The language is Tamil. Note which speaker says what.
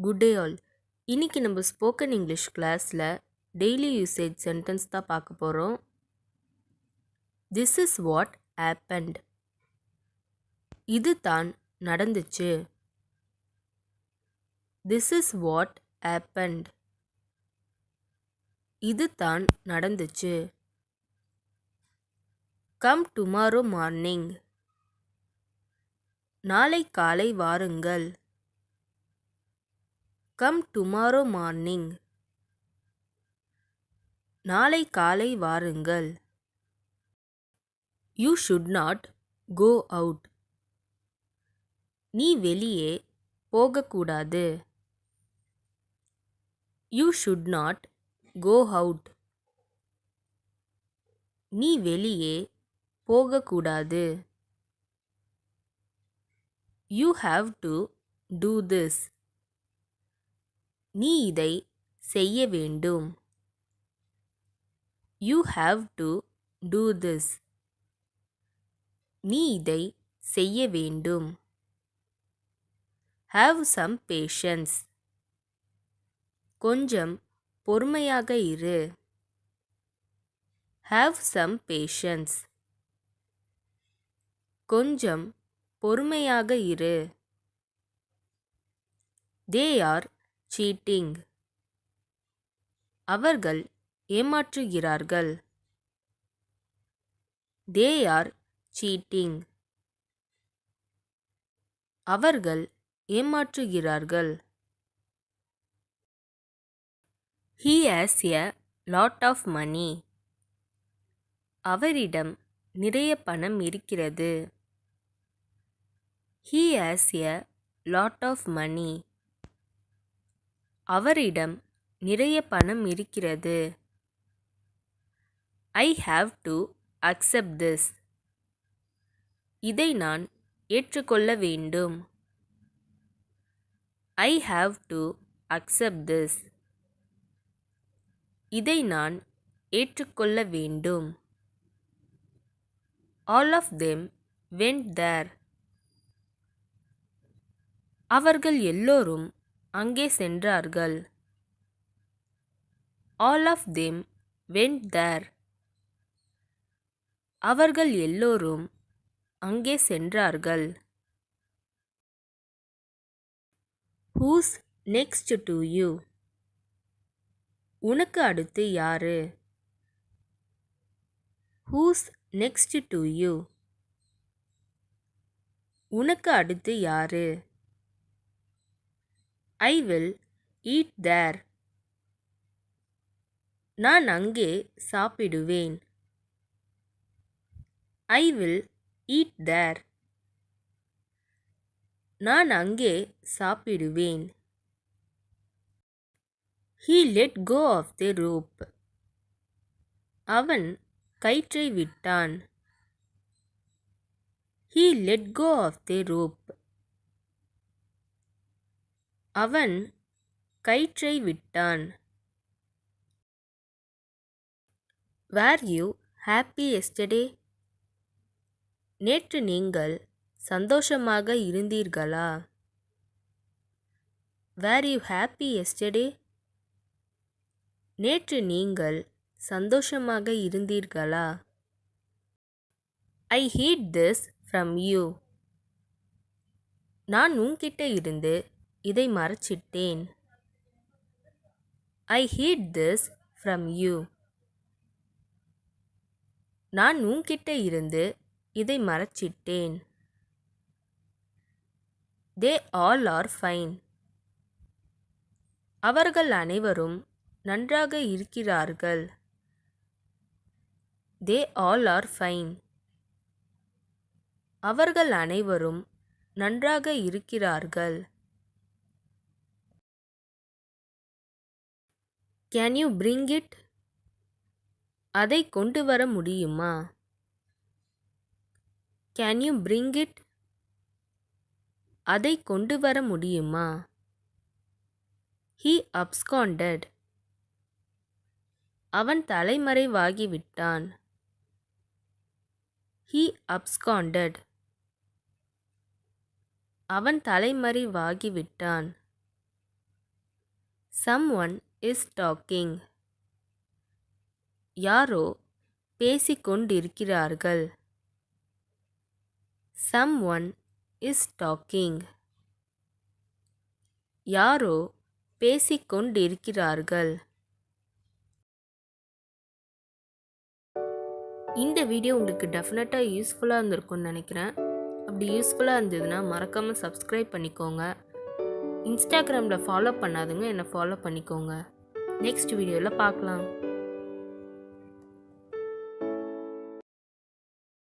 Speaker 1: Good day all. இன்னைக்கு நம்ம ஸ்போக்கன் இங்கிலீஷ் கிளாஸில் டெய்லி யூசேஜ் சென்டென்ஸ் தான் பார்க்க போகிறோம். This is what happened. இது தான் நடந்துச்சு. This is what happened. இது தான் நடந்துச்சு. Come tomorrow morning. நாளை காலை வாருங்கள். Come tomorrow morning. நாளை காலை வாருங்கள். You should not go out. நீ வெளியே போகக்கூடாது. You should not go out. நீ வெளியே போகக்கூடாது. You have to do this. நீ இதை செய்ய வேண்டும். You have to do this. நீ இதை செய்ய வேண்டும். Have some patience. கொஞ்சம் பொறுமையாக இரு. Have some patience. கொஞ்சம் பொறுமையாக இரு. They are cheating. அவர்கள் ஏமாற்றுகிறார்கள். தே ஆர் சீட்டிங். அவர்கள் ஏமாற்றுகிறார்கள். He has a lot of money. அவரிடம் நிறைய பணம் இருக்கிறது. He has a lot of money. அவரிடம் நிறைய பணம் இருக்கிறது. I have to accept this. இதை நான் ஏற்றுக்கொள்ள வேண்டும். I have to accept this. இதை நான் ஏற்றுக்கொள்ள வேண்டும். All of them went there. அவர்கள் எல்லோரும் அங்கே சென்றார்கள். All of them went there. அவர்கள் எல்லோரும் அங்கே சென்றார்கள். Who's next to you? உனக்கு அடுத்து யாரு? Who's next to you? உனக்கு அடுத்து யாரு? I will eat there. நான் அங்கே சாப்பிடுவேன். I will eat there. நான் அங்கே சாப்பிடுவேன். He let go of the rope. அவன் கயிற்றை விட்டான். He let go of the rope. அவன் கயிற்றை விட்டான். Were you happy yesterday? நேற்று நீங்கள் சந்தோஷமாக இருந்தீர்களா? Were you happy yesterday? நேற்று நீங்கள் சந்தோஷமாக இருந்தீர்களா? I hid this from you. நான் உன்கிட்ட இருந்து இதை மறைச்சிட்டேன். I hid this from you. நான் உன்கிட்ட இருந்து இதை மறைச்சிட்டேன். They all are fine. அவர்கள் அனைவரும் நன்றாக இருக்கிறார்கள். They all are fine. அவர்கள் அனைவரும் நன்றாக இருக்கிறார்கள். Can you bring it? அதை கொண்டு வர முடியுமா? Can you bring it? அதை கொண்டு வர முடியுமா? He absconded. அவன் தலைமறைவாகிவிட்டான். He absconded. அவன் தலைமறைவாகிவிட்டான். someone is talking. யாரோ பேசிக்கொண்டிருக்கிறார்கள். someone is talking. யாரோ பேசிக்கொண்டிருக்கிறார்கள். இந்த வீடியோ உங்களுக்கு டெஃபினட்டாக யூஸ்ஃபுல்லாக இருந்திருக்கும்னு நினைக்கிறேன். அப்படி யூஸ்ஃபுல்லாக இருந்ததுன்னா மறக்காமல் சப்ஸ்கிரைப் பண்ணிக்கோங்க. இன்ஸ்டாகிராமில் ஃபாலோ பண்ணாதுங்க, என்னை ஃபாலோ பண்ணிக்கோங்க. நெக்ஸ்ட் வீடியோவில் பார்க்கலாம்.